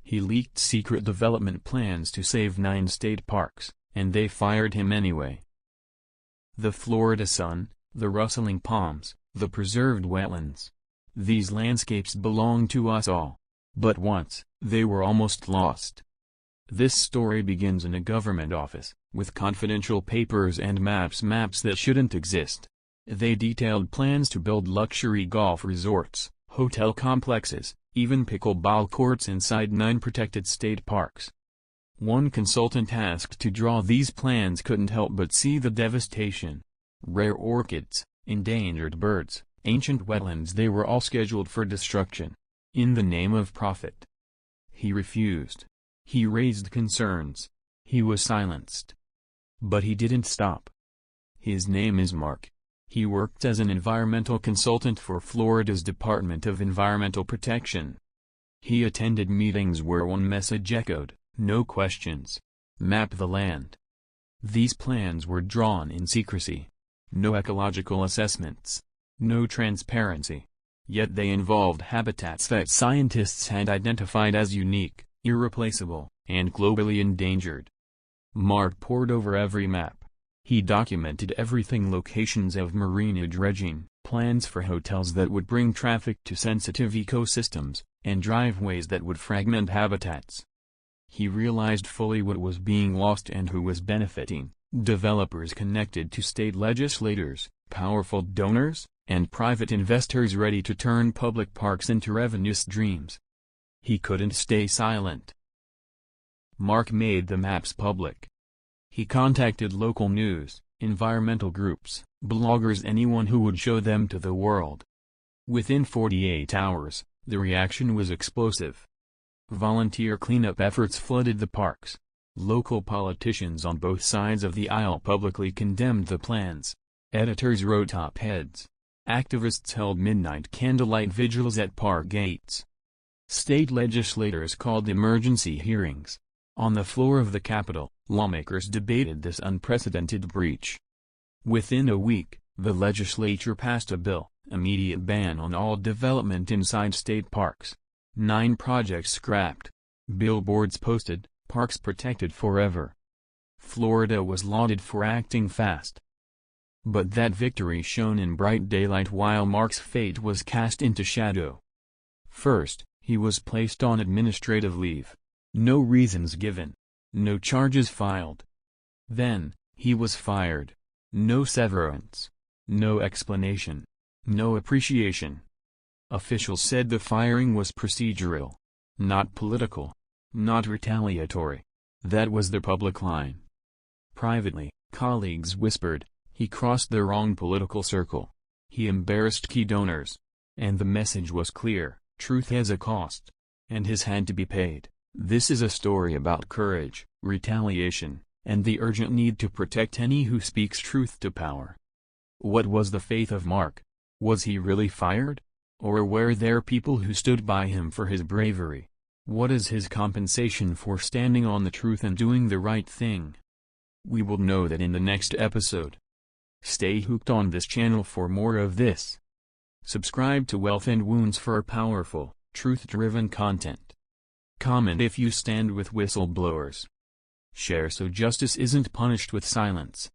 He leaked secret development plans to save 9 state parks, and they fired him anyway. The Florida sun, the rustling palms, the preserved wetlands. These landscapes belong to us all. But once, they were almost lost. This story begins in a government office, with confidential papers and maps that shouldn't exist. They detailed plans to build luxury golf resorts, hotel complexes, even pickleball courts inside 9 protected state parks. One consultant asked to draw these plans couldn't help but see the devastation. Rare orchids, endangered birds, ancient wetlands, they were all scheduled for destruction. In the name of profit. He refused. He raised concerns. He was silenced. But he didn't stop. His name is Mark. He worked as an environmental consultant for Florida's Department of Environmental Protection. He attended meetings where one message echoed, "No questions. Map the land." These plans were drawn in secrecy. No ecological assessments. No transparency. Yet they involved habitats that scientists had identified as unique, irreplaceable, and globally endangered. Mark pored over every map. He documented everything: locations of marina dredging, plans for hotels that would bring traffic to sensitive ecosystems, and driveways that would fragment habitats. He realized fully what was being lost and who was benefiting: developers connected to state legislators, powerful donors, and private investors ready to turn public parks into revenue streams. He couldn't stay silent. Mark made the maps public. He contacted local news, environmental groups, bloggers, anyone who would show them to the world. Within 48 hours, the reaction was explosive. Volunteer cleanup efforts flooded the parks. Local politicians on both sides of the aisle publicly condemned the plans. Editors wrote op-eds. Activists held midnight candlelight vigils at park gates. State legislators called emergency hearings. On the floor of the Capitol, lawmakers debated this unprecedented breach. Within a week, the legislature passed a bill, immediate ban on all development inside state parks. 9 projects scrapped. Billboards posted, parks protected forever. Florida was lauded for acting fast. But that victory shone in bright daylight while Mark's fate was cast into shadow. First, he was placed on administrative leave. No reasons given. No charges filed. Then, he was fired. No severance. No explanation. No appreciation. Officials said the firing was procedural. Not political. Not retaliatory. That was the public line. Privately, colleagues whispered, he crossed the wrong political circle. He embarrassed key donors. And the message was clear: truth has a cost. And his had to be paid. This is a story about courage, retaliation, and the urgent need to protect any who speaks truth to power. What was the fate of Mark? Was he really fired? Or were there people who stood by him for his bravery? What is his compensation for standing on the truth and doing the right thing? We will know that in the next episode. Stay hooked on this channel for more of this. Subscribe to Wealth and Wounds for powerful, truth-driven content. Comment if you stand with whistleblowers. Share so justice isn't punished with silence.